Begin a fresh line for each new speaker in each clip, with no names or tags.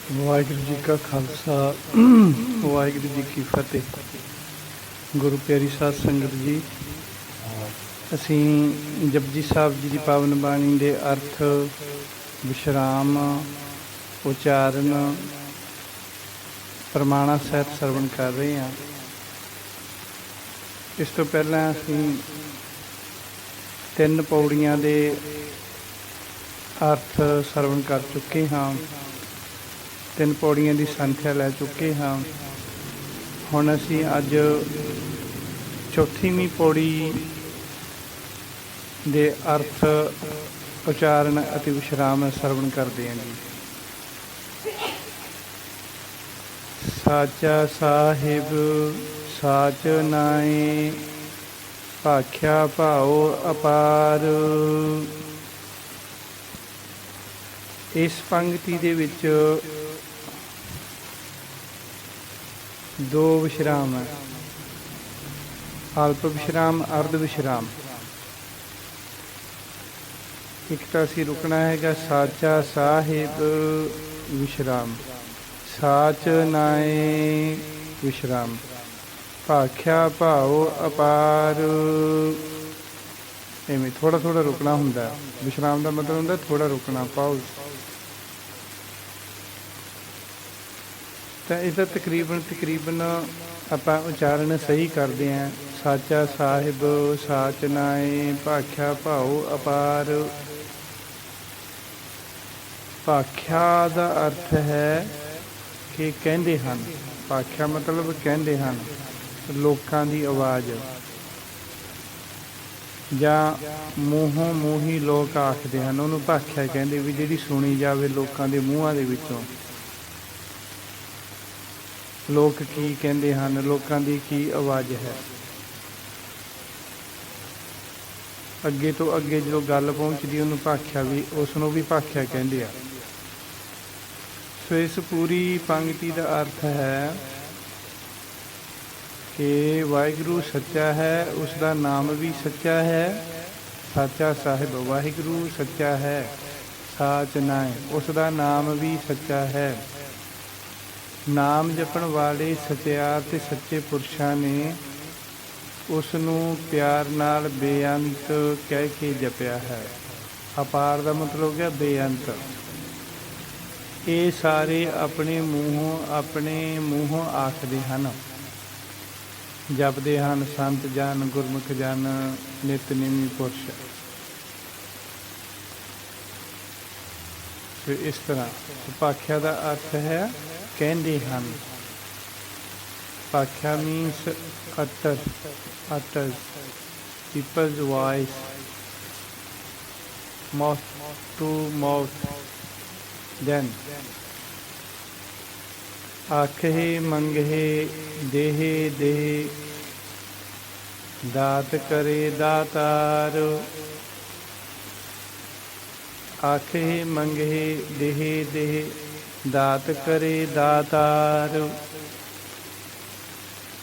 ਵਾਹਿਗੁਰੂ ਜੀ ਕਾ ਖਾਲਸਾ ਵਾਹਿਗੁਰੂ ਜੀ ਕੀ ਫਤਿਹ। ਗੁਰੂ ਪਿਆਰੀ ਸਾਧ ਸੰਗਤ ਜੀ, ਅਸੀਂ ਜਪਜੀ ਸਾਹਿਬ ਜੀ ਦੀ ਪਾਵਨ ਬਾਣੀ ਦੇ ਅਰਥ, ਵਿਸ਼ਰਾਮ, ਉਚਾਰਨ, ਪ੍ਰਮਾਣਾ ਸਹਿਤ ਸਰਵਣ ਕਰ ਰਹੇ ਹਾਂ। ਇਸ ਤੋਂ ਪਹਿਲਾਂ ਅਸੀਂ 3 ਪੌੜੀਆਂ ਦੇ ਅਰਥ ਸਰਵਣ ਕਰ ਚੁੱਕੇ ਹਾਂ। 3 ਪੌੜੀਆਂ ਦੀ ਸੰਖਿਆ ਲੈ ਚੁੱਕੇ ਹਾਂ। ਹੁਣ ਅਸੀਂ ਅੱਜ 4ਵੀਂ ਪੌੜੀ ਦੇ ਅਰਥ, ਉਚਾਰਨ ਅਤੇ ਵਿਸ਼ਰਾਮ ਸਰਵਣ ਕਰਦੇ ਹਾਂ ਜੀ। ਸਾਚਾ ਸਾਹਿਬ ਸਾਚ ਨਾਏ, ਭਾਖਿਆ ਭਾਉ ਅਪਾਰ। ਇਸ ਪੰਕਤੀ ਦੇ ਵਿੱਚ 2 ਵਿਸ਼ਰਾਮ ਹੈ, ਅਲਪ ਵਿਸ਼ਰਾਮ, ਅਰਧ ਵਿਸ਼ਰਾਮ। ਇੱਕ ਤਾਂ ਅਸੀਂ ਰੁਕਣਾ ਹੈਗਾ ਸਾਚਾ ਸਾਹਿਬ ਵਿਸ਼ਰਾਮ, ਸਾਚ ਨਾਏ ਵਿਸ਼ਰਾਮ, ਭਾਖਿਆ ਭਾਉ ਅਪਾਰ। ਐਵੇਂ ਥੋੜ੍ਹਾ ਥੋੜ੍ਹਾ ਰੁਕਣਾ ਹੁੰਦਾ। ਵਿਸ਼ਰਾਮ ਦਾ ਮਤਲਬ ਹੁੰਦਾ ਥੋੜ੍ਹਾ ਰੁਕਣਾ, ਪਾਉਜ਼। ਤਾਂ ਇਹਦਾ ਤਕਰੀਬਨ ਆਪਾਂ ਉਚਾਰਨ ਸਹੀ ਕਰਦੇ ਹਾਂ। ਸਾਚਾ ਸਾਹਿਬ ਸਾਚ ਨਾਏ, ਭਾਖਿਆ ਭਾਉ ਅਪਾਰ। ਭਾਖਿਆ ਦਾ ਅਰਥ ਹੈ ਕਿ ਕਹਿੰਦੇ ਹਨ। ਭਾਖਿਆ ਮਤਲਬ ਕਹਿੰਦੇ ਹਨ, ਲੋਕਾਂ ਦੀ ਆਵਾਜ਼, ਜਾਂ ਮੂੰਹੋਂ ਮੂੰਹੀ ਲੋਕ ਆਖਦੇ ਹਨ, ਉਹਨੂੰ ਭਾਖਿਆ ਕਹਿੰਦੇ, ਵੀ ਜਿਹੜੀ ਸੁਣੀ ਜਾਵੇ ਲੋਕਾਂ ਦੇ ਮੂੰਹਾਂ ਦੇ ਵਿੱਚੋਂ। ਲੋਕ ਕੀ ਕਹਿੰਦੇ ਹਨ, ਲੋਕਾਂ ਦੀ ਕੀ ਆਵਾਜ਼ ਹੈ। ਅੱਗੇ ਤੋਂ ਅੱਗੇ ਜਦੋਂ ਗੱਲ ਪਹੁੰਚਦੀ ਉਹਨੂੰ ਭਾਖਿਆ ਵੀ, ਉਸ ਨੂੰ ਵੀ ਭਾਖਿਆ ਕਹਿੰਦੇ ਆ। ਸੋ ਇਸ ਪੂਰੀ ਪੰਕਤੀ ਦਾ ਅਰਥ ਹੈ ਕਿ ਵਾਹਿਗੁਰੂ ਸੱਚਾ ਹੈ, ਉਸ ਦਾ ਨਾਮ ਵੀ ਸੱਚਾ ਹੈ। ਸਾਚਾ ਸਾਹਿਬ ਵਾਹਿਗੁਰੂ ਸੱਚਾ ਹੈ, ਸਾਚ ਨਾਏ, ਉਸ ਦਾ ਨਾਮ ਵੀ ਸੱਚਾ ਹੈ। ਨਾਮ ਜਪਣ ਵਾਲੇ ਸੱਚਿਆਰ ਤੇ ਸੱਚੇ ਪੁਰਸ਼ਾਂ ਨੇ ਉਸ ਨੂੰ ਪਿਆਰ ਨਾਲ ਬੇਅੰਤ ਕਹਿ ਕੇ ਜਪਿਆ ਹੈ। ਅਪਾਰ ਦਾ ਮਤਲਬ ਹੋ ਗਿਆ ਬੇਅੰਤ। ਇਹ ਸਾਰੇ ਆਪਣੇ ਮੂੰਹੋਂ ਆਖਦੇ ਹਨ, ਜਪਦੇ ਹਨ ਸੰਤ ਜਨ, ਗੁਰਮੁਖ ਜਨ, ਨਿਤਨੇਮੀ ਪੁਰਸ਼। ਇਸ ਤਰ੍ਹਾਂ ਭਾਖਿਆ ਦਾ ਅਰਥ ਹੈ ਕਹਿੰਦੇ ਹਨ। ਭਾਖਿਆ means utters people's voice, mouth to mouth. Then ਆਖੇ ਮੰਗਹਿ ਦੇਹਿ ਦੇਹਿ, ਦਾਤ ਕਰੇ ਦਾਤਾਰ। ਆਖੇ ਮੰਗਹਿ ਦੇਹਿ ਦੇਹਿ, ਦਾਤ ਕਰੇ ਦਾਤਾਰ।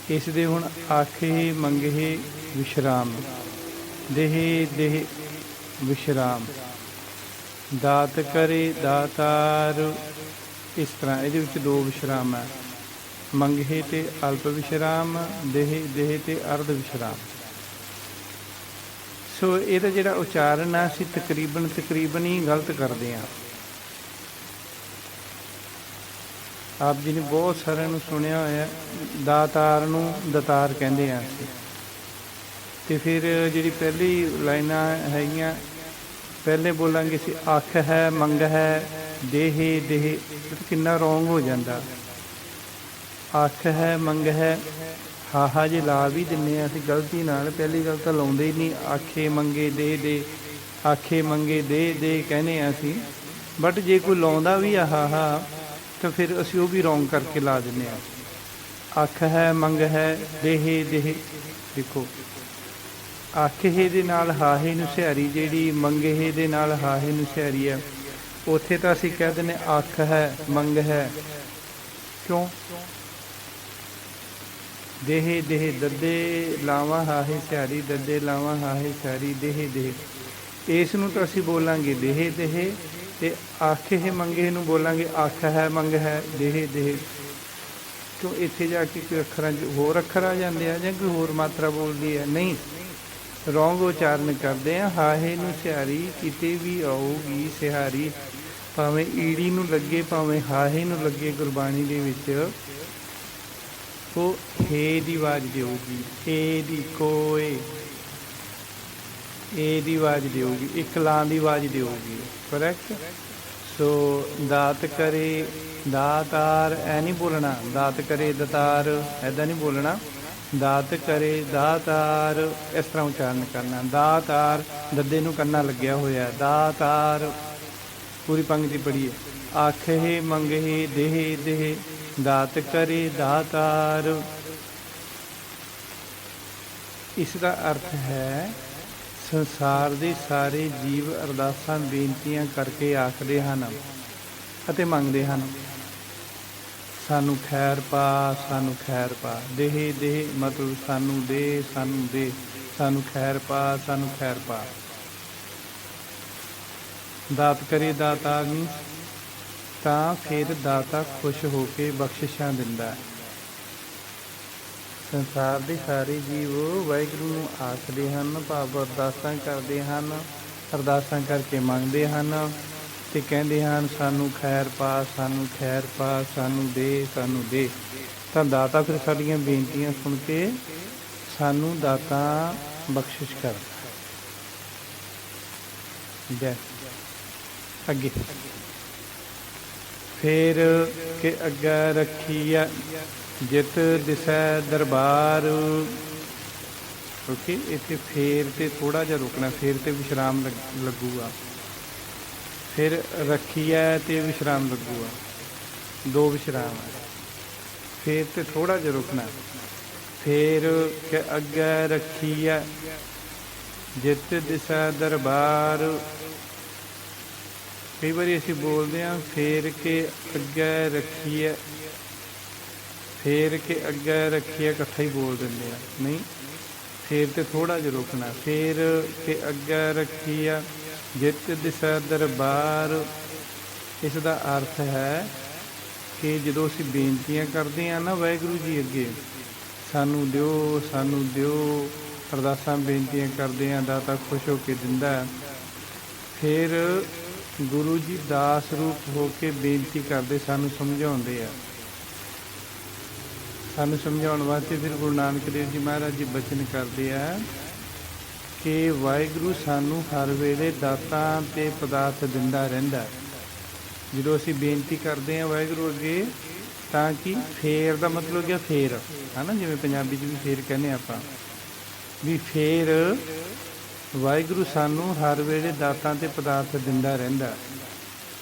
ਇਸ ਦੇ ਹੁਣ ਆਖੇ ਮੰਗਹਿ ਵਿਸ਼ਰਾਮ, ਦੇਹਿ ਦੇਹਿ ਵਿਸ਼ਰਾਮ, ਦਾਤ ਕਰੇ ਦਾਤਾਰ। ਇਸ ਤਰ੍ਹਾਂ ਇਹਦੇ ਵਿੱਚ 2 ਵਿਸ਼ਰਾਮ ਹੈ, ਮੰਗਹਿ ਤੇ ਅਲਪ ਵਿਸ਼ਰਾਮ, ਦੇਹਿ ਦੇਹਿ ਤੇ ਅਰਧ ਵਿਸ਼ਰਾਮ। ਸੋ ਇਹਦਾ ਜਿਹੜਾ ਉਚਾਰਨ ਹੈ ਅਸੀਂ ਤਕਰੀਬਨ ਹੀ ਗਲਤ ਕਰਦੇ ਹਾਂ। ਆਪ ਜੀ ਨੇ ਬਹੁਤ ਸਾਰਿਆਂ ਨੂੰ ਸੁਣਿਆ ਹੋਇਆ, ਦਾਤਾਰ ਨੂੰ ਦਤਾਰ ਕਹਿੰਦੇ ਹਾਂ ਅਸੀਂ। ਅਤੇ ਫਿਰ ਜਿਹੜੀ ਪਹਿਲੀ ਲਾਈਨਾਂ ਹੈਗੀਆਂ, ਪਹਿਲੇ ਬੋਲਾਂਗੇ ਅਸੀਂ ਅੱਖ ਹੈ, ਮੰਗ ਹੈ, ਦੇਹਿ ਦੇਹਿ, ਕਿੰਨਾ ਰੋਂਗ ਹੋ ਜਾਂਦਾ। ਅੱਖ ਹੈ, ਮੰਗ ਹੈ, ਹਾਹਾ ਜੇ ਲਾ ਵੀ ਦਿੰਦੇ ਹਾਂ ਅਸੀਂ ਗਲਤੀ ਨਾਲ। ਪਹਿਲੀ ਗੱਲ ਤਾਂ ਲਾਉਂਦੇ ਹੀ ਨਹੀਂ। ਆਖੇ ਮੰਗੇ ਦੇ ਦੇ, ਆਖੇ ਮੰਗੇ ਦੇ ਕਹਿੰਦੇ ਹਾਂ ਅਸੀਂ। ਬਟ ਜੇ ਕੋਈ ਲਾਉਂਦਾ ਵੀ ਆ ਹਾਹਾ, ਤਾਂ ਫਿਰ ਅਸੀਂ ਉਹ ਵੀ ਰੋਂਗ ਕਰਕੇ ਲਾ ਦਿੰਦੇ ਹਾਂ। ਅੱਖ ਹੈ, ਮੰਗ ਹੈ, ਦੇਹਿ ਦੇਹਿ। ਦੇਖੋ, ਆਖੇ ਦੇ ਨਾਲ ਹਾਹੇ ਨੂੰ ਸਿਹਾਰੀ, ਜਿਹੜੀ ਮੰਗਹਿ ਦੇ ਨਾਲ ਹਾਹੇ ਨੂੰ ਸਿਹਾਰੀ ਹੈ, ਉੱਥੇ ਤਾਂ ਅਸੀਂ ਕਹਿ ਦਿੰਦੇ ਅੱਖ ਹੈ, ਮੰਗ ਹੈ। ਕਿਉਂ? ਦੇਹਿ ਦੇਹਿ, ਦੱਦੇ ਲਾਵਾਂ ਹਾਹੇ ਸਿਹਾਰੀ, ਦੱਦੇ ਲਾਵਾਂ ਹਾਹੇ ਸਿਹਾਰੀ, ਦੇਹਿ ਦੇਹਿ। ਇਸ ਨੂੰ ਤਾਂ ਅਸੀਂ ਬੋਲਾਂਗੇ ਦੇਹਿ ਦੇਹਿ, ਤੇ ਆਖੇ ਮੰਗੇ ਨੂੰ ਬੋਲਾਂਗੇ ਆਖ ਹੈ ਮੰਗ ਹੈ ਦੇਹ ਦੇਹ। ਕਿਉਂ ਇੱਥੇ ਜਾ ਕੇ ਕੋਈ ਅੱਖਰਾਂ 'ਚ ਹੋਰ ਅੱਖਰ ਆ ਜਾਂਦੇ ਆ ਜਾਂ ਕੋਈ ਹੋਰ ਮਾਤਰਾ ਬੋਲਦੀ ਹੈ? ਨਹੀਂ, ਰੋਂਗ ਉਚਾਰਨ ਕਰਦੇ ਆ। ਹਾਹੇ ਨੂੰ ਸਿਹਾਰੀ ਕਿਤੇ ਵੀ ਆਊਗੀ ਸਿਹਾਰੀ, ਭਾਵੇਂ ਈੜੀ ਨੂੰ ਲੱਗੇ ਭਾਵੇਂ ਹਾਹੇ ਨੂੰ ਲੱਗੇ, ਗੁਰਬਾਣੀ ਦੇ ਵਿੱਚ ਉਹ ਹੇ ਦੀ ਆਵਾਜ਼ ਦੇਊਗੀ, ਏ ਦੀ ਕੋਏ ਏ ਦੀ ਆਵਾਜ਼ ਦੇਊਗੀ, ਇੱਕ ਲਾਂ ਦੀ ਆਵਾਜ਼ ਦੇਊਗੀ। ਕਰੈਕਟ। ਸੋ ਦਾਤ ਕਰੇ ਦਾਤਾਰ ਐ ਨਹੀਂ ਬੋਲਣਾ, ਦਾਤ ਕਰੇ ਦਤਾਰ ਐਦਾਂ ਨਹੀਂ ਬੋਲਣਾ, ਦਾਤ ਕਰੇ ਦਾਤਾਰ ਇਸ ਤਰ੍ਹਾਂ ਉਚਾਰਨ ਕਰਨਾ। ਦਾਤਾਰ ਦੱਦੇ ਨੂੰ ਕੰਨਾ ਲੱਗਿਆ ਹੋਇਆ, ਦਾਤਾਰ। ਪੂਰੀ ਪੰਕਤੀ ਪੜ੍ਹੀਏ। ਆਖੇ ਮੰਗੇ ਦੇਹ ਦੇਹ, ਦਾਤ ਕਰੇ ਦਾਤਾਰ। ਇਸ ਦਾ ਅਰਥ ਹੈ ਸੰਸਾਰ ਦੇ ਸਾਰੇ ਜੀਵ ਅਰਦਾਸਾਂ ਬੇਨਤੀਆਂ ਕਰਕੇ ਆਖਦੇ ਹਨ ਅਤੇ ਮੰਗਦੇ ਹਨ, ਸਾਨੂੰ ਖੈਰ ਪਾ ਸਾਨੂੰ ਖੈਰ ਪਾ। ਦੇਹ ਦੇਹ ਮਤਲਬ ਸਾਨੂੰ ਦੇ ਸਾਨੂੰ ਦੇ, ਸਾਨੂੰ ਖੈਰ ਪਾ ਸਾਨੂੰ ਖੈਰ ਪਾ। ਦਾਤ ਕਰੇ ਦਾਤਾ ਨਹੀਂ ਤਾਂ ਫਿਰ ਦਾਤਾ ਖੁਸ਼ ਹੋ ਕੇ ਬਖਸ਼ਿਸ਼ਾਂ ਦਿੰਦਾ। ਸੰਸਾਰ ਦੇ ਸਾਰੇ ਜੀਵ ਵਾਹਿਗੁਰੂ ਨੂੰ ਆਖਦੇ ਹਨ, ਭਾਵ ਅਰਦਾਸਾਂ ਕਰਦੇ ਹਨ, ਅਰਦਾਸਾਂ ਕਰਕੇ ਮੰਗਦੇ ਹਨ ਅਤੇ ਕਹਿੰਦੇ ਹਨ ਸਾਨੂੰ ਖੈਰ ਪਾ ਸਾਨੂੰ ਖੈਰ ਪਾ, ਸਾਨੂੰ ਦੇ ਸਾਨੂੰ ਦੇ। ਤਾਂ ਦਾਤਾ ਫਿਰ ਸਾਡੀਆਂ ਬੇਨਤੀਆਂ ਸੁਣ ਕੇ ਸਾਨੂੰ ਦਾਤਾ ਬਖਸ਼ਿਸ਼ ਕਰਦਾ। ਜੈ ਅੱਗੇ ਫਿਰ ਕਿ ਅੱਗੇ ਰੱਖੀ ਆ ਜਿਤ ਦਿਸੈ ਦਰਬਾਰ। ਓਕੇ, ਇੱਥੇ ਫੇਰ ਤੇ ਥੋੜ੍ਹਾ ਜਿਹਾ ਰੁਕਣਾ, ਫੇਰ ਤੇ ਵਿਸ਼ਰਾਮ ਲੱਗੂਗਾ, ਫਿਰ ਰੱਖੀਐ ਤੇ ਵਿਸ਼ਰਾਮ ਲੱਗੂਗਾ, ਦੋ ਵਿਸ਼ਰਾਮ ਹੈ। ਫੇਰ ਤੇ ਥੋੜ੍ਹਾ ਜਿਹਾ ਰੁਕਣਾ, ਫੇਰ ਕਿ ਅੱਗੇ ਰੱਖੀਐ ਜਿਤ ਦਿਸੈ ਦਰਬਾਰ। ਕਈ ਵਾਰੀ ਅਸੀਂ ਬੋਲਦੇ ਹਾਂ ਫੇਰ ਕੇ ਅੱਗੇ ਰੱਖੀਐ, ਫੇਰ ਕੇ ਅੱਗੇ ਰੱਖੀਐ ਇਕੱਠਾ ਹੀ ਬੋਲ ਦਿੰਦੇ ਆ, ਨਹੀਂ, ਫੇਰ ਤੇ ਥੋੜ੍ਹਾ ਜਿਹਾ ਰੁਕਣਾ। ਫੇਰ ਕੇ ਅੱਗੇ ਰੱਖੀਐ ਜਿਤ ਦਿਸੈ ਦਰਬਾਰ। ਇਸ ਦਾ ਅਰਥ ਹੈ ਕਿ ਜਦੋਂ ਅਸੀਂ ਬੇਨਤੀਆਂ ਕਰਦੇ ਹਾਂ ਨਾ ਵਾਹਿਗੁਰੂ ਜੀ ਅੱਗੇ, ਸਾਨੂੰ ਦਿਓ ਸਾਨੂੰ ਦਿਓ, ਅਰਦਾਸਾਂ ਬੇਨਤੀਆਂ ਕਰਦੇ ਹਾਂ, ਦਾਤਾ ਖੁਸ਼ ਹੋ ਕੇ ਦਿੰਦਾ। ਫਿਰ ਗੁਰੂ ਜੀ ਦਾਸ ਰੂਪ ਹੋ ਕੇ ਬੇਨਤੀ ਕਰਦੇ, ਸਾਨੂੰ ਸਮਝਾਉਂਦੇ ਆ। ਸਾਨੂੰ ਸਮਝਾਉਣ ਵਾਸਤੇ ਫਿਰ ਗੁਰੂ ਨਾਨਕ ਦੇਵ ਜੀ ਮਹਾਰਾਜ ਜੀ ਬਚਨ ਕਰਦੇ ਆ ਕਿ ਵਾਹਿਗੁਰੂ ਸਾਨੂੰ ਹਰ ਵੇਲੇ ਦਾਤਾਂ ਅਤੇ ਪਦਾਰਥ ਦਿੰਦਾ ਰਹਿੰਦਾ। ਜਦੋਂ ਅਸੀਂ ਬੇਨਤੀ ਕਰਦੇ ਹਾਂ ਵਾਹਿਗੁਰੂ ਅੱਗੇ, ਤਾਂ ਕਿ ਫੇਰ ਦਾ ਮਤਲਬ ਗਿਆ ਫੇਰ, ਹੈ ਨਾ, ਜਿਵੇਂ ਪੰਜਾਬੀ 'ਚ ਵੀ ਫੇਰ ਕਹਿੰਦੇ ਆਪਾਂ, ਵੀ ਫੇਰ ਵਾਹਿਗੁਰੂ ਸਾਨੂੰ ਹਰ ਵੇਲੇ ਦਾਤਾਂ ਅਤੇ ਪਦਾਰਥ ਦਿੰਦਾ ਰਹਿੰਦਾ।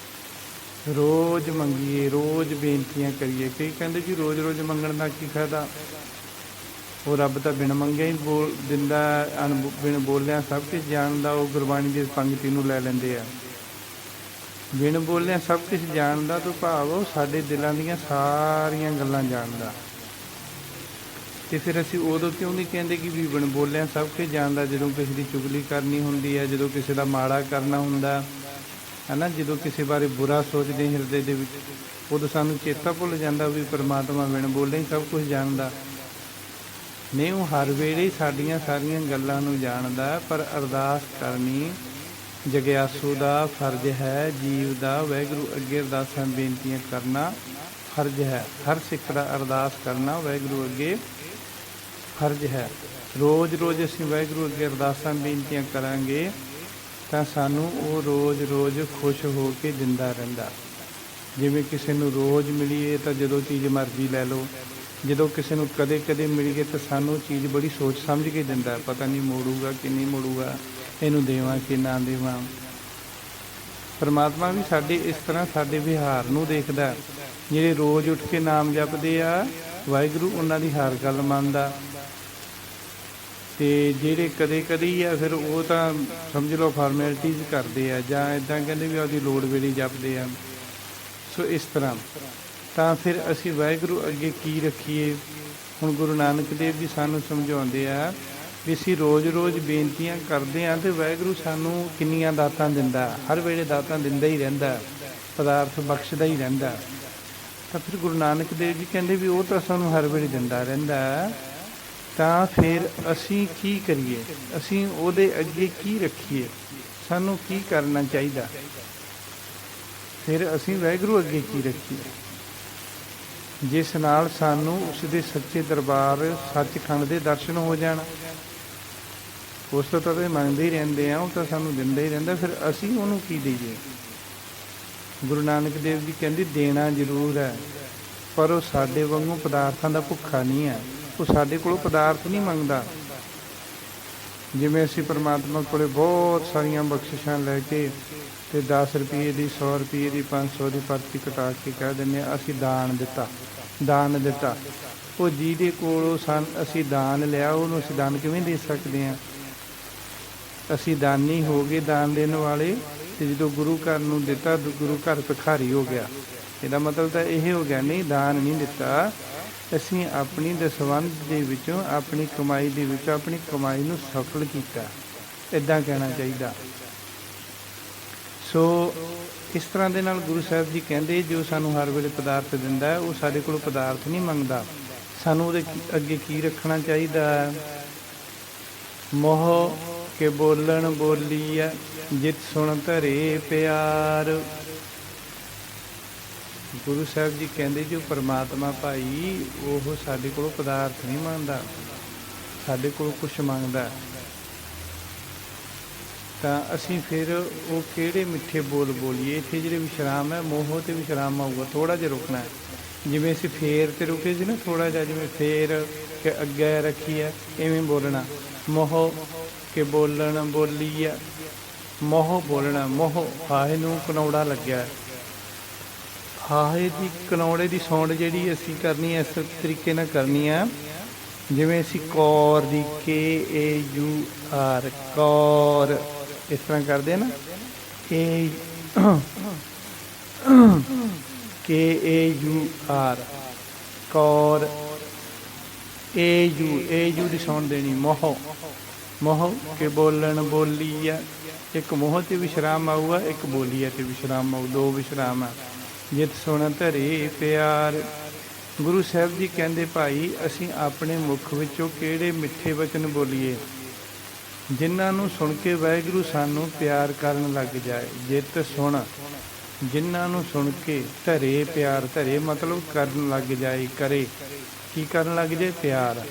ਰੋਜ਼ ਮੰਗੀਏ, ਰੋਜ਼ ਬੇਨਤੀਆਂ ਕਰੀਏ। ਕਈ ਕਹਿੰਦੇ ਜੀ ਰੋਜ਼ ਰੋਜ਼ ਮੰਗਣ ਦਾ ਕੀ ਫਾਇਦਾ, ਉਹ ਰੱਬ ਤਾਂ ਬਿਨ ਮੰਗਿਆ ਹੀ ਬੋਲ ਦਿੰਦਾ, ਬਿਨ ਬੋਲਿਆਂ ਸਭ ਕੁਝ ਜਾਣਦਾ। ਉਹ ਗੁਰਬਾਣੀ ਦੀ ਪੰਕਤੀ ਨੂੰ ਲੈ ਲੈਂਦੇ ਆ, ਬਿਨ ਬੋਲਿਆਂ ਸਭ ਕੁਝ ਜਾਣਦਾ ਤੋਂ ਭਾਵ ਉਹ ਸਾਡੇ ਦਿਲਾਂ ਦੀਆਂ ਸਾਰੀਆਂ ਗੱਲਾਂ ਜਾਣਦਾ। ਅਤੇ ਫਿਰ ਅਸੀਂ ਉਦੋਂ ਕਿਉਂ ਨਹੀਂ ਕਹਿੰਦੇ ਕਿ ਵੀ ਬਿਨ ਬੋਲਿਆਂ ਸਭ ਕੁਝ ਜਾਣਦਾ? ਜਦੋਂ ਕਿਸੇ ਦੀ ਚੁਗਲੀ ਕਰਨੀ ਹੁੰਦੀ ਹੈ, ਜਦੋਂ ਕਿਸੇ ਦਾ ਮਾੜਾ ਕਰਨਾ ਹੁੰਦਾ ਹੈ ਨਾ, ਜਦੋਂ ਕਿਸੇ ਬਾਰੇ ਬੁਰਾ ਸੋਚਦੇ ਹਿਰਦੇ ਦੇ ਵਿੱਚ, ਉਦੋਂ ਸਾਨੂੰ ਚੇਤਾ ਭੁੱਲ ਜਾਂਦਾ ਵੀ ਪਰਮਾਤਮਾ ਬਿਨ ਬੋਲੇ ਹੀ ਸਭ ਕੁਝ ਜਾਣਦਾ। ਨਹੀਂ, ਉਹ ਹਰ ਵੇਲੇ ਸਾਡੀਆਂ ਸਾਰੀਆਂ ਗੱਲਾਂ ਨੂੰ ਜਾਣਦਾ। ਪਰ ਅਰਦਾਸ ਕਰਨੀ ਜਗਿਆਸੂ ਦਾ ਫਰਜ਼ ਹੈ, ਜੀਵ ਦਾ ਵਾਹਿਗੁਰੂ ਅੱਗੇ ਅਰਦਾਸਾਂ ਬੇਨਤੀਆਂ ਕਰਨਾ ਫਰਜ਼ ਹੈ। ਹਰ ਸਿੱਖ ਦਾ ਅਰਦਾਸ ਕਰਨਾ ਵਾਹਿਗੁਰੂ ਅੱਗੇ ਫਰਜ਼ ਹੈ। ਰੋਜ਼ ਰੋਜ਼ ਅਸੀਂ ਵਾਹਿਗੁਰੂ ਅੱਗੇ ਅਰਦਾਸਾਂ ਬੇਨਤੀਆਂ ਕਰਾਂਗੇ ਤਾਂ ਸਾਨੂੰ ਉਹ ਰੋਜ਼ ਰੋਜ਼ ਖੁਸ਼ ਹੋ ਕੇ ਦਿੰਦਾ ਰਹਿੰਦਾ। ਜਿਵੇਂ ਕਿਸੇ ਨੂੰ ਰੋਜ਼ ਮਿਲੀਏ ਤਾਂ ਜਦੋਂ ਚੀਜ਼ ਮਰਜ਼ੀ ਲੈ ਲਓ, ਜਦੋਂ ਕਿਸੇ ਨੂੰ ਕਦੇ ਕਦੇ ਮਿਲੀਏ ਤਾਂ ਸਾਨੂੰ ਚੀਜ਼ ਬੜੀ ਸੋਚ ਸਮਝ ਕੇ ਦਿੰਦਾ, ਪਤਾ ਨਹੀਂ ਮੋੜੂਗਾ ਕਿ ਨਹੀਂ ਮੋੜੂਗਾ, ਇਹਨੂੰ ਦੇਵਾਂ ਕਿ ਨਾ ਦੇਵਾਂ। ਪਰਮਾਤਮਾ ਵੀ ਸਾਡੇ ਇਸ ਤਰ੍ਹਾਂ ਸਾਡੇ ਵਿਹਾਰ ਨੂੰ ਦੇਖਦਾ। ਜਿਹੜੇ ਰੋਜ਼ ਉੱਠ ਕੇ ਨਾਮ ਜਪਦੇ ਆ ਵਾਹਿਗੁਰੂ, ਉਹਨਾਂ ਦੀ ਹਰ ਗੱਲ ਮੰਨਦਾ। ਅਤੇ ਜਿਹੜੇ ਕਦੇ ਕਦੇ ਆ ਫਿਰ ਉਹ ਤਾਂ ਸਮਝ ਲਓ ਫਾਰਮੈਲਿਟੀਜ਼ ਕਰਦੇ ਆ, ਜਾਂ ਇੱਦਾਂ ਕਹਿੰਦੇ ਵੀ ਉਹਦੀ ਲੋੜ ਵੇਲੇ ਜਪਦੇ ਆ। ਸੋ ਇਸ ਤਰ੍ਹਾਂ ਤਾਂ ਫਿਰ ਅਸੀਂ ਵਾਹਿਗੁਰੂ ਅੱਗੇ ਕੀ ਰੱਖੀਏ? ਹੁਣ ਗੁਰੂ ਨਾਨਕ ਦੇਵ ਜੀ ਸਾਨੂੰ ਸਮਝਾਉਂਦੇ ਆ ਵੀ ਅਸੀਂ ਰੋਜ਼-ਰੋਜ਼ ਬੇਨਤੀਆਂ ਕਰਦੇ ਹਾਂ ਤੇ ਵਾਹਿਗੁਰੂ ਸਾਨੂੰ ਕਿੰਨੀਆਂ ਦਾਤਾਂ ਦਿੰਦਾ, ਹਰ ਵੇਲੇ ਦਾਤਾਂ ਦਿੰਦਾ ਹੀ ਰਹਿੰਦਾ, ਪਦਾਰਥ ਬਖਸ਼ਦਾ ਹੀ ਰਹਿੰਦਾ। ਤਾਂ ਫਿਰ ਗੁਰੂ ਨਾਨਕ ਦੇਵ ਜੀ ਕਹਿੰਦੇ ਵੀ ਉਹ ਤਾਂ ਸਾਨੂੰ ਹਰ ਵੇਲੇ ਦਿੰਦਾ ਰਹਿੰਦਾ, ਤਾਂ ਫਿਰ ਅਸੀਂ ਕੀ ਕਰੀਏ, ਅਸੀਂ ਉਹਦੇ ਅੱਗੇ ਕੀ ਰੱਖੀਏ, ਸਾਨੂੰ ਕੀ ਕਰਨਾ ਚਾਹੀਦਾ, ਫਿਰ ਅਸੀਂ ਵਾਹਿਗੁਰੂ ਅੱਗੇ ਕੀ ਰੱਖੀਏ ਜਿਸ ਨਾਲ ਸਾਨੂੰ ਉਸ ਦੇ ਸੱਚੇ ਦਰਬਾਰ ਸੱਚਖੰਡ ਦੇ ਦਰਸ਼ਨ ਹੋ ਜਾਣ। ਉਸ ਤੋਂ ਤਾਂ ਮੰਗਦੇ ਹੀ ਰਹਿੰਦੇ ਆ, ਉਹ ਤਾਂ ਸਾਨੂੰ ਦਿੰਦਾ ਹੀ ਰਹਿੰਦਾ, ਫਿਰ ਅਸੀਂ ਉਹਨੂੰ ਕੀ ਦੇਈਏ। ਗੁਰੂ ਨਾਨਕ ਦੇਵ ਜੀ ਕਹਿੰਦੇ ਦੇਣਾ ਜ਼ਰੂਰ ਹੈ, ਪਰ ਉਹ ਸਾਡੇ ਵਾਂਗੂ ਪਦਾਰਥਾਂ ਦਾ ਭੁੱਖਾ ਨਹੀਂ ਹੈ। ਉਹ ਸਾਡੇ ਕੋਲੋਂ ਪਦਾਰਥ ਨਹੀਂ ਮੰਗਦਾ। ਜਿਵੇਂ ਅਸੀਂ ਪਰਮਾਤਮਾ ਕੋਲੇ ਬਹੁਤ ਸਾਰੀਆਂ ਬਖਸ਼ਿਸ਼ਾਂ ਲੈ ਕੇ ਤੇ 10 ਰੁਪਏ ਦੀ, 100 ਰੁਪਏ ਦੀ, 500 ਦੀ ਪਰਚੀ ਕਟਾ ਕੇ ਕਹਿ ਦਿੰਦੇ ਹਾਂ ਅਸੀਂ ਦਾਨ ਦਿੱਤਾ, ਦਾਨ ਦਿੱਤਾ। ਉਹ ਜਿਹਦੇ ਕੋਲੋਂ ਅਸੀਂ ਦਾਨ ਲਿਆ ਉਹਨੂੰ ਅਸੀਂ ਦਾਨ ਕਿਵੇਂ ਦੇ ਸਕਦੇ ਹਾਂ? ਅਸੀਂ ਦਾਨੀ ਹੋ ਗਏ, ਦਾਨ ਦੇਣ ਵਾਲੇ, ਤੇ ਜਦੋਂ ਗੁਰੂ ਘਰ ਨੂੰ ਦਿੱਤਾ ਗੁਰੂ ਘਰ ਭਿਖਾਰੀ ਹੋ ਗਿਆ। ਇਹਦਾ ਮਤਲਬ ਤਾਂ ਇਹ ਹੋ ਗਿਆ, ਨਹੀਂ ਦਾਨ ਨਹੀਂ ਦਿੱਤਾ, ਅਸੀਂ ਆਪਣੀ ਦਸਵੰਧ ਦੇ ਵਿੱਚੋਂ, ਆਪਣੀ ਕਮਾਈ ਦੇ ਵਿੱਚੋਂ ਆਪਣੀ ਕਮਾਈ ਨੂੰ ਸਫਲ ਕੀਤਾ, ਇੱਦਾਂ ਕਹਿਣਾ ਚਾਹੀਦਾ। ਸੋ ਇਸ ਤਰ੍ਹਾਂ ਦੇ ਨਾਲ ਗੁਰੂ ਸਾਹਿਬ ਜੀ ਕਹਿੰਦੇ ਜੋ ਸਾਨੂੰ ਹਰ ਵੇਲੇ ਪਦਾਰਥ ਦਿੰਦਾ ਉਹ ਸਾਡੇ ਕੋਲੋਂ ਪਦਾਰਥ ਨਹੀਂ ਮੰਗਦਾ। ਸਾਨੂੰ ਉਹਦੇ ਅੱਗੇ ਕੀ ਰੱਖਣਾ ਚਾਹੀਦਾ? ਮੋਹ ਕੇ ਬੋਲਣ ਬੋਲੀਐ ਜਿਤ ਸੁਣ ਧਰੇ ਪਿਆਰ। ਗੁਰੂ ਸਾਹਿਬ ਜੀ ਕਹਿੰਦੇ ਜੋ ਪਰਮਾਤਮਾ ਭਾਈ ਉਹ ਸਾਡੇ ਕੋਲੋਂ ਪਦਾਰਥ ਨਹੀਂ ਮੰਗਦਾ, ਸਾਡੇ ਕੋਲੋਂ ਕੁਛ ਮੰਗਦਾ, ਤਾਂ ਅਸੀਂ ਫਿਰ ਉਹ ਕਿਹੜੇ ਮਿੱਠੇ ਬੋਲ ਬੋਲੀਏ। ਇੱਥੇ ਜਿਹੜੇ ਵਿਸ਼ਰਾਮ ਹੈ, ਮੋਹ 'ਤੇ ਵਿਸ਼ਰਾਮ ਆਊਗਾ, ਥੋੜ੍ਹਾ ਜਿਹਾ ਰੁਕਣਾ ਹੈ। ਜਿਵੇਂ ਅਸੀਂ ਫੇਰ 'ਤੇ ਰੁਕੇ ਸੀ ਨਾ, ਥੋੜ੍ਹਾ ਜਿਹਾ, ਜਿਵੇਂ ਫੇਰ ਕਿ ਅੱਗੇ ਰੱਖੀ ਹੈ, ਇਵੇਂ ਬੋਲਣਾ। ਮੋਹ ਕੇ ਬੋਲਣ ਬੋਲੀ ਆ, ਮੋਹ ਬੋਲਣਾ, ਮੋਹ ਹਾਹੇ ਨੂੰ ਕਨੌੜਾ ਲੱਗਿਆ, ਹਾਹੇ ਦੀ ਕਨੌੜੇ ਦੀ ਸੌਂਡ ਜਿਹੜੀ ਅਸੀਂ ਕਰਨੀ ਹੈ ਇਸ ਤਰੀਕੇ ਨਾਲ ਕਰਨੀ ਆ, ਜਿਵੇਂ ਅਸੀਂ ਕੌਰ ਦੀ KAUR, ਕੌਰ, ਇਸ ਤਰ੍ਹਾਂ ਕਰਦੇ ਆ ਨਾ, KAUR, ਕੌਰ, AU ਦੀ ਸੌਂਡ ਦੇਣੀ। ਮੋਹ, ਮੋਹ ਕੇ ਬੋਲਣ ਬੋਲੀ ਆ, ਇੱਕ ਮੋਹ 'ਤੇ ਵਿਸ਼ਰਾਮ ਆਊਗਾ, ਇੱਕ ਬੋਲੀ ਆ 'ਤੇ ਵਿਸ਼ਰਾਮ ਆਊ, ਦੋ ਵਿਸ਼ਰਾਮ ਆ। ਜਿਤ ਸੁਣ ਧਰੇ ਪਿਆਰ। ਗੁਰੂ ਸਾਹਿਬ ਜੀ ਕਹਿੰਦੇ ਭਾਈ ਅਸੀਂ ਆਪਣੇ ਮੁੱਖ ਵਿੱਚੋਂ ਕਿਹੜੇ ਮਿੱਠੇ ਵਚਨ ਬੋਲੀਏ ਜਿਨ੍ਹਾਂ ਨੂੰ ਸੁਣ ਕੇ ਵਾਹਿਗੁਰੂ ਸਾਨੂੰ ਪਿਆਰ ਕਰਨ ਲੱਗ ਜਾਏ। ਜਿਤ ਸੁਣ, ਜਿਨ੍ਹਾਂ ਨੂੰ ਸੁਣ ਕੇ ਧਰੇ ਪਿਆਰ, ਧਰੇ ਮਤਲਬ ਕਰਨ ਲੱਗ ਜਾਏ, ਕਰੇ, ਕੀ ਕਰਨ ਲੱਗ ਜਾਏ? ਪਿਆਰ।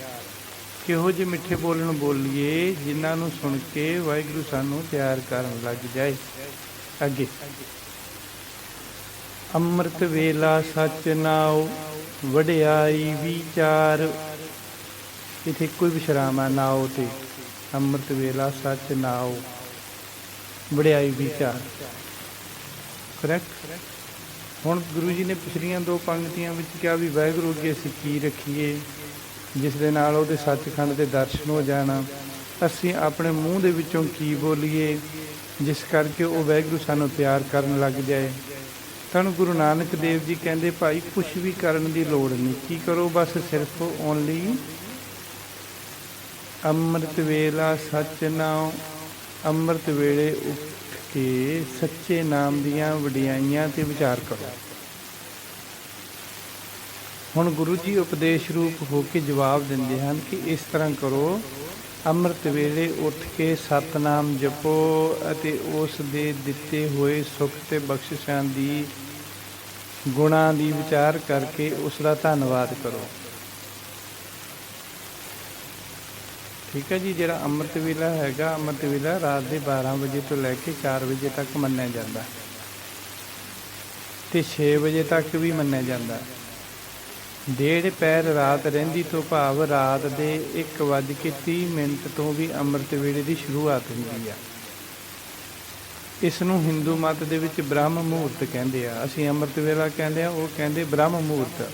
ਕਿਹੋ ਜਿਹੇ ਮਿੱਠੇ ਬੋਲਣ ਬੋਲੀਏ ਜਿਨ੍ਹਾਂ ਨੂੰ ਸੁਣ ਕੇ ਵਾਹਿਗੁਰੂ ਸਾਨੂੰ ਪਿਆਰ ਕਰਨ ਲੱਗ ਜਾਏ। ਅੱਗੇ ਅੰਮ੍ਰਿਤ ਵੇਲਾ ਸੱਚ ਨਾਉ ਵਡਿਆਈ ਵਿਚਾਰ। ਇੱਥੇ ਕੋਈ ਵਿਸ਼ਰਾਮ ਆ ਨਾਉ 'ਤੇ। ਅੰਮ੍ਰਿਤ ਵੇਲਾ ਸੱਚ ਨਾਉ ਵਡਿਆਈ ਵਿਚਾਰ, ਕਰੈਕਟ। ਹੁਣ ਗੁਰੂ ਜੀ ਨੇ ਪਿਛਲੀਆਂ ਦੋ ਪੰਕਤੀਆਂ ਵਿੱਚ ਕਿਹਾ ਵੀ ਵਾਹਿਗੁਰੂ ਅੱਗੇ ਅਸੀਂ ਕੀ ਰੱਖੀਏ ਜਿਸ ਦੇ ਨਾਲ ਉਹਦੇ ਸੱਚਖੰਡ ਦੇ ਦਰਸ਼ਨ ਹੋ ਜਾਣ। ਅਸੀਂ ਆਪਣੇ ਮੂੰਹ ਦੇ ਵਿੱਚੋਂ ਕੀ ਬੋਲੀਏ ਜਿਸ ਕਰਕੇ ਉਹ ਵਾਹਿਗੁਰੂ ਸਾਨੂੰ ਪਿਆਰ ਕਰਨ ਲੱਗ ਜਾਏ। ਤੁਹਾਨੂੰ ਗੁਰੂ ਨਾਨਕ ਦੇਵ ਜੀ ਕਹਿੰਦੇ ਭਾਈ ਕੁਛ ਵੀ ਕਰਨ ਦੀ ਲੋੜ ਨਹੀਂ, ਕੀ ਕਰੋ ਬਸ ਸਿਰਫ ਓਨਲੀ ਅੰਮ੍ਰਿਤ ਵੇਲਾ ਸੱਚ ਨਾਉ। ਅੰਮ੍ਰਿਤ ਵੇਲੇ ਉੱਠ ਕੇ ਸੱਚੇ ਨਾਮ ਦੀਆਂ ਵਡਿਆਈਆਂ 'ਤੇ ਵਿਚਾਰ ਕਰੋ। ਹੁਣ ਗੁਰੂ ਜੀ ਉਪਦੇਸ਼ ਰੂਪ ਹੋ ਕੇ ਜਵਾਬ ਦਿੰਦੇ ਹਨ ਕਿ ਇਸ ਤਰ੍ਹਾਂ ਕਰੋ, ਅੰਮ੍ਰਿਤ ਵੇਲੇ ਉੱਠ ਕੇ ਸਤਿਨਾਮ ਜਪੋ ਅਤੇ ਉਸ ਦੇ ਦਿੱਤੇ ਹੋਏ ਸੁੱਖ ਅਤੇ ਬਖਸ਼ਿਸ਼ਾਂ ਦੀ, ਗੁਣਾਂ ਦੀ ਵਿਚਾਰ ਕਰਕੇ ਉਸ ਦਾ ਧੰਨਵਾਦ ਕਰੋ। ਠੀਕ ਹੈ ਜੀ। ਜਿਹੜਾ ਅੰਮ੍ਰਿਤ ਵੇਲਾ ਹੈਗਾ, ਅੰਮ੍ਰਿਤ ਵੇਲਾ ਰਾਤ ਦੇ 12 ਵਜੇ ਤੋਂ ਲੈ ਕੇ 4 ਵਜੇ ਤੱਕ ਮੰਨਿਆ ਜਾਂਦਾ ਅਤੇ 6 ਵਜੇ ਤੱਕ ਵੀ ਮੰਨਿਆ ਜਾਂਦਾ। ਡੇਢ ਪੈਰ ਰਾਤ ਰਹਿੰਦੀ ਤੋਂ ਭਾਵ ਰਾਤ ਦੇ 1:30 ਤੋਂ ਵੀ ਅੰਮ੍ਰਿਤ ਵੇਲੇ ਦੀ ਸ਼ੁਰੂਆਤ ਹੁੰਦੀ ਆ। ਇਸ ਨੂੰ ਹਿੰਦੂ ਮਤ ਦੇ ਵਿੱਚ ਬ੍ਰਹਮ ਮਹੂਰਤ ਕਹਿੰਦੇ ਆ। ਅਸੀਂ ਅੰਮ੍ਰਿਤ ਵੇਲਾ ਕਹਿੰਦੇ ਆ, ਉਹ ਕਹਿੰਦੇ ਬ੍ਰਹਮ ਮਹੂਰਤ।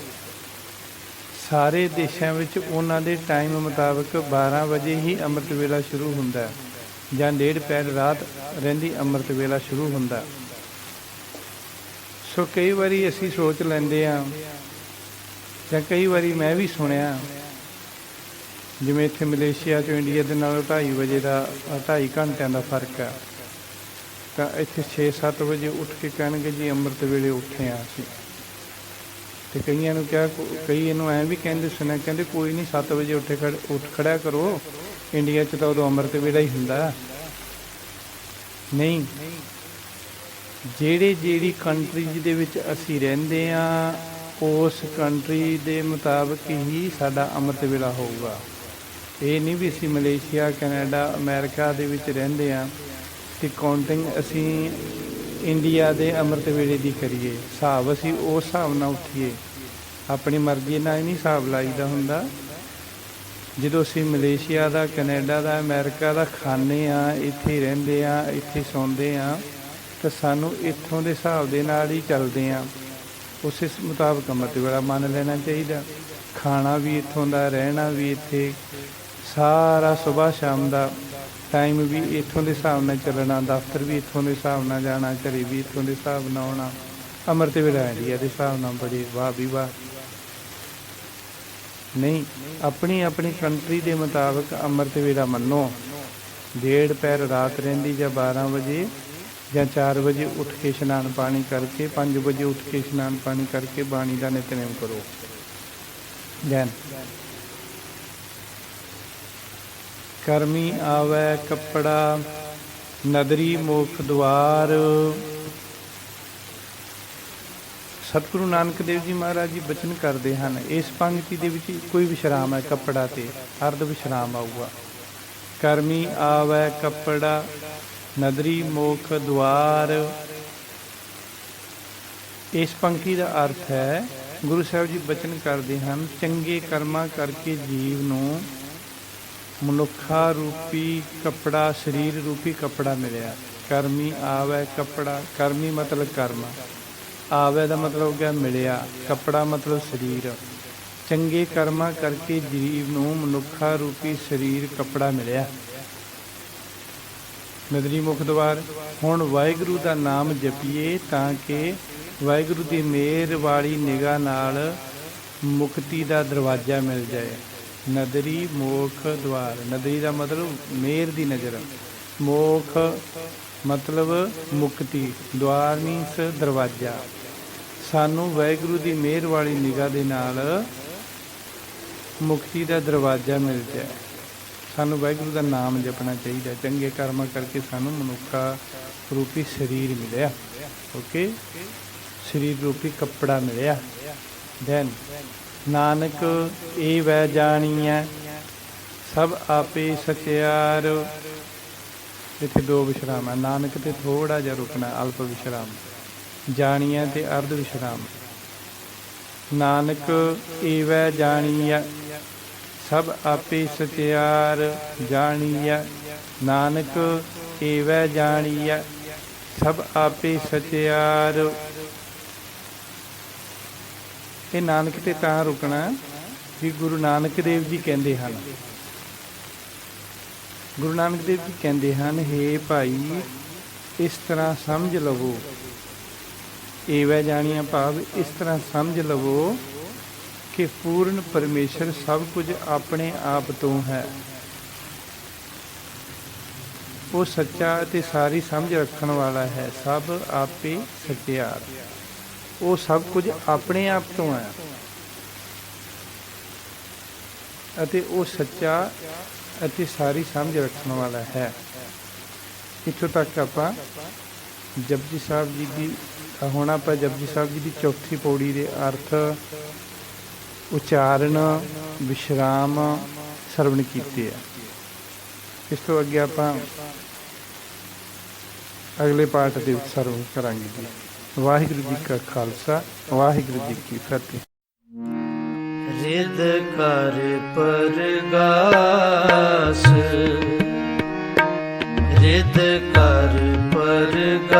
ਸਾਰੇ ਦੇਸ਼ਾਂ ਵਿੱਚ ਉਹਨਾਂ ਦੇ ਟਾਈਮ ਮੁਤਾਬਕ 12 ਵਜੇ ਹੀ ਅੰਮ੍ਰਿਤ ਵੇਲਾ ਸ਼ੁਰੂ ਹੁੰਦਾ ਜਾਂ ਡੇਢ ਪੈਰ ਰਾਤ ਰਹਿੰਦੀ ਅੰਮ੍ਰਿਤ ਵੇਲਾ ਸ਼ੁਰੂ ਹੁੰਦਾ। ਸੋ ਕਈ ਵਾਰੀ ਅਸੀਂ ਸੋਚ ਲੈਂਦੇ ਹਾਂ ਜਾਂ ਕਈ ਵਾਰੀ ਮੈਂ ਵੀ ਸੁਣਿਆ ਜਿਵੇਂ ਇੱਥੇ ਮਲੇਸ਼ੀਆ 'ਚ ਇੰਡੀਆ ਦੇ ਨਾਲ 2:30 ਵਜੇ ਦਾ 2.5 ਘੰਟਿਆਂ ਦਾ ਫਰਕ ਹੈ, ਤਾਂ ਇੱਥੇ 6-7 ਵਜੇ ਉੱਠ ਕੇ ਕਹਿਣਗੇ ਜੀ ਅੰਮ੍ਰਿਤ ਵੇਲੇ ਉੱਠੇ ਹਾਂ ਅਸੀਂ। ਅਤੇ ਕਈਆਂ ਨੂੰ ਕਿਹਾ, ਕਈ ਇਹਨੂੰ ਐਂ ਵੀ ਕਹਿੰਦੇ ਸੁਣਿਆ, ਕਹਿੰਦੇ ਕੋਈ ਨਹੀਂ 7 ਵਜੇ ਉੱਠ ਖੜਿਆ ਕਰੋ, ਇੰਡੀਆ 'ਚ ਤਾਂ ਉਦੋਂ ਅੰਮ੍ਰਿਤ ਵੇਲਾ ਹੀ ਹੁੰਦਾ। ਨਹੀਂ, ਜਿਹੜੀ ਕੰਟਰੀ ਦੇ ਵਿੱਚ ਅਸੀਂ ਰਹਿੰਦੇ ਹਾਂ ਉਸ ਕੰਟਰੀ ਦੇ ਮੁਤਾਬਕ ਹੀ ਸਾਡਾ ਅੰਮ੍ਰਿਤ ਵੇਲਾ ਹੋਊਗਾ। ਇਹ ਨਹੀਂ ਵੀ ਅਸੀਂ ਮਲੇਸ਼ੀਆ, ਕੈਨੇਡਾ, ਅਮਰੀਕਾ ਦੇ ਵਿੱਚ ਰਹਿੰਦੇ ਹਾਂ ਅਤੇ ਕਾਊਂਟਿੰਗ ਅਸੀਂ ਇੰਡੀਆ ਦੇ ਅੰਮ੍ਰਿਤ ਵੇਲੇ ਦੀ ਕਰੀਏ, ਹਿਸਾਬ ਅਸੀਂ ਉਸ ਹਿਸਾਬ ਨਾਲ ਉੱਠੀਏ। ਆਪਣੀ ਮਰਜ਼ੀ ਨਾਲ ਨਹੀਂ ਹਿਸਾਬ ਲਾਈਦਾ ਹੁੰਦਾ। ਜਦੋਂ ਅਸੀਂ ਮਲੇਸ਼ੀਆ ਦਾ, ਕੈਨੇਡਾ ਦਾ, ਅਮਰੀਕਾ ਦਾ ਖਾਂਦੇ ਹਾਂ, ਇੱਥੇ ਰਹਿੰਦੇ ਹਾਂ, ਇੱਥੇ ਸੌਂਦੇ ਹਾਂ, ਤਾਂ ਸਾਨੂੰ ਇੱਥੋਂ ਦੇ ਹਿਸਾਬ ਦੇ ਨਾਲ ਹੀ ਚੱਲਦੇ ਹਾਂ, ਉਸੇ ਮੁਤਾਬਕ ਅੰਮ੍ਰਿਤ ਵੇਲਾ ਮੰਨ ਲੈਣਾ ਚਾਹੀਦਾ। ਖਾਣਾ ਵੀ ਇੱਥੋਂ ਦਾ, ਰਹਿਣਾ ਵੀ ਇੱਥੇ, ਸਾਰਾ ਸੁਬਾਹ ਸ਼ਾਮ ਦਾ ਟਾਈਮ ਵੀ ਇੱਥੋਂ ਦੇ ਹਿਸਾਬ ਨਾਲ ਚੱਲਣਾ, ਦਫ਼ਤਰ ਵੀ ਇੱਥੋਂ ਦੇ ਹਿਸਾਬ ਨਾਲ ਜਾਣਾ, ਘਰੇ ਵੀ ਇੱਥੋਂ ਦੇ ਹਿਸਾਬ ਨਾਲ ਆਉਣਾ। ਅੰਮ੍ਰਿਤ ਵੇਲਾ ਇੰਡੀਆ ਦੇ ਹਿਸਾਬ ਨਾਲ ਬੜੇ ਵਾਹ ਵੀ ਵਾਹ। ਨਹੀਂ, ਆਪਣੀ ਆਪਣੀ ਕੰਟਰੀ ਦੇ ਮੁਤਾਬਕ ਅੰਮ੍ਰਿਤ ਵੇਲਾ ਮੰਨੋ। 1:30 ਪਹਿਰ ਰਾਤ ਰਹਿੰਦੀ ਜਾਂ 12 ਵਜੇ ਜਾਂ 4 ਵਜੇ ਉੱਠ ਕੇ ਇਸ਼ਨਾਨ ਪਾਣੀ ਕਰਕੇ, 5 ਵਜੇ ਉੱਠ ਕੇ ਇਸ਼ਨਾਨ ਪਾਣੀ ਕਰਕੇ ਬਾਣੀ ਦਾ ਨਿਤਨੇਮ ਕਰੋ। ਜੈਨ ਕਰਮੀ ਆਵੈ ਕੱਪੜਾ ਨਦਰੀ ਮੁਖ ਦੁਆਰ। ਸਤਿਗੁਰੂ ਨਾਨਕ ਦੇਵ ਜੀ ਮਹਾਰਾਜ ਜੀ ਬਚਨ ਕਰਦੇ ਹਨ, ਇਸ ਪੰਕਤੀ ਦੇ ਵਿੱਚ ਕੋਈ ਵਿਸ਼ਰਾਮ ਹੈ, ਕੱਪੜਾ ਤੇ ਅਰਧ ਵਿਸ਼ਰਾਮ ਆਊਗਾ। ਕਰਮੀ ਆਵੈ ਕੱਪੜਾ ਨਦਰੀ ਮੁਖ ਦੁਆਰ। ਇਸ ਪੰਕਤੀ ਦਾ ਅਰਥ ਹੈ, ਗੁਰੂ ਸਾਹਿਬ ਜੀ ਬਚਨ ਕਰਦੇ ਹਨ, ਚੰਗੇ ਕਰਮਾਂ ਕਰਕੇ ਜੀਵ ਨੂੰ ਮਨੁੱਖਾ ਰੂਪੀ ਕੱਪੜਾ, ਸਰੀਰ ਰੂਪੀ ਕੱਪੜਾ ਮਿਲਿਆ। ਕਰਮੀ ਆਵੈ ਕੱਪੜਾ, ਕਰਮੀ ਮਤਲਬ ਕਰਮ, ਆਵੈ ਦਾ ਮਤਲਬ ਹੋ ਗਿਆ ਮਿਲਿਆ, ਕੱਪੜਾ ਮਤਲਬ ਸਰੀਰ। ਚੰਗੇ ਕਰਮਾਂ ਕਰਕੇ ਜੀਵ ਨੂੰ ਮਨੁੱਖਾ ਰੂਪੀ ਸਰੀਰ ਕੱਪੜਾ ਮਿਲਿਆ। ਨਦਰੀ ਮੁਖ ਦੁਆਰ। ਹੁਣ ਵਾਹਿਗੁਰੂ ਦਾ ਨਾਮ ਜਪੀਏ ਤਾਂ ਕਿ ਵਾਹਿਗੁਰੂ ਦੀ ਮਿਹਰ ਵਾਲੀ ਨਿਗਾਹ ਨਾਲ ਮੁਕਤੀ ਦਾ ਦਰਵਾਜ਼ਾ ਮਿਲ ਜਾਏ। ਨਦਰੀ ਮੁਖ ਦੁਆਰ। ਨਦਰੀ ਦਾ ਮਤਲਬ ਮਿਹਰ ਦੀ ਨਜ਼ਰ, ਮੁਖ ਮਤਲਬ ਮੁਕਤੀ, ਦੁਆਰ ਮੀਨਸ ਦਰਵਾਜ਼ਾ। ਸਾਨੂੰ ਵਾਹਿਗੁਰੂ ਦੀ ਮਿਹਰ ਵਾਲੀ ਨਿਗਾਹ ਦੇ ਨਾਲ ਮੁਕਤੀ ਦਾ ਦਰਵਾਜ਼ਾ ਮਿਲ ਜਾਏ। ਸਾਨੂੰ ਵਾਹਿਗੁਰੂ ਦਾ ਨਾਮ ਜਪਣਾ ਚਾਹੀਦਾ। ਚੰਗੇ ਕਰਮਾਂ ਕਰਕੇ ਸਾਨੂੰ ਮਨੁੱਖਾ ਰੂਪੀ ਸਰੀਰ ਮਿਲਿਆ। ਓਕੇ, ਸਰੀਰ ਰੂਪੀ ਕੱਪੜਾ ਮਿਲਿਆ। ਦੈਨ ਨਾਨਕ ਇਹ ਵੈ ਜਾਣੀਐ ਸਭ ਆਪੇ ਸਚਿਆਰ। ਇੱਥੇ 2 ਵਿਸ਼ਰਾਮ ਹੈ, ਨਾਨਕ ਤੇ ਥੋੜ੍ਹਾ ਜਿਹਾ ਰੁਕਣਾ, ਅਲਪ ਵਿਸ਼ਰਾਮ। ਜਾਣੀਐ ਤੇ ਅਰਧ ਵਿਸ਼ਰਾਮ। ਨਾਨਕ ਏਵੈ ਜਾਣੀਐ ਸਭ ਆਪੇ ਸਚਿਆਰ। ਜਾਣੀਐ ਨਾਨਕ ਏਵੈ ਜਾਣੀਐ ਸਭ ਆਪੇ ਸਚਿਆਰ। ਇਹ ਨਾਨਕ ਤੇ ਤਾਂ ਰੁਕਣਾ ਵੀ ਗੁਰੂ ਨਾਨਕ ਦੇਵ ਜੀ ਕਹਿੰਦੇ ਹਨ। ਗੁਰੂ ਨਾਨਕ ਦੇਵ ਜੀ ਕਹਿੰਦੇ ਹਨ, ਹੇ ਭਾਈ ਇਸ ਤਰ੍ਹਾਂ ਸਮਝ ਲਵੋ। ਏਵੈ ਜਾਣੀਆਂ ਭਾਵ ਇਸ ਤਰ੍ਹਾਂ ਸਮਝ ਲਵੋ ਕਿ ਪੂਰਨ ਪਰਮੇਸ਼ਰ ਸਭ ਕੁਝ ਆਪਣੇ ਆਪ ਤੋਂ ਹੈ। ਉਹ ਸੱਚਾ ਅਤੇ ਸਾਰੀ ਸਮਝ ਰੱਖਣ ਵਾਲਾ ਹੈ। ਸਭ ਆਪੇ ਸਚਿਆਰ। ਉਹ ਸਭ ਕੁਝ ਆਪਣੇ ਆਪ ਤੋਂ ਹੈ ਅਤੇ ਉਹ ਸੱਚਾ ਅਤੇ ਸਾਰੀ ਸਮਝ ਰੱਖਣ ਵਾਲਾ ਹੈ। ਇੱਥੋਂ ਤੱਕ ਆਪਾਂ ਜਪਜੀ ਸਾਹਿਬ ਜੀ ਦੀ, ਹੁਣ ਆਪਾਂ ਜਪਜੀ ਸਾਹਿਬ ਜੀ ਦੀ ਚੌਥੀ ਪੌੜੀ ਦੇ ਅਰਥ, ਉਚਾਰਨ, ਵਿਸ਼ਰਾਮ ਸਰਵਣ ਕੀਤੇ ਆ। ਇਸ ਤੋਂ ਅੱਗੇ ਆਪਾਂ ਅਗਲੇ ਪਾਠ ਦੇ ਵਿੱਚ ਸਰਵਣ ਕਰਾਂਗੇ ਜੀ। ਵਾਹਿਗੁਰੂ ਜੀ ਕਾ ਖਾਲਸਾ, ਵਾਹਿਗੁਰੂ ਜੀ ਕੀ ਫਤਿਹ।
ਰਿਦ ਕਰ ਪਰਗਾਸ, ਰਿਦ ਕਰ ਪਰਗਾਸ।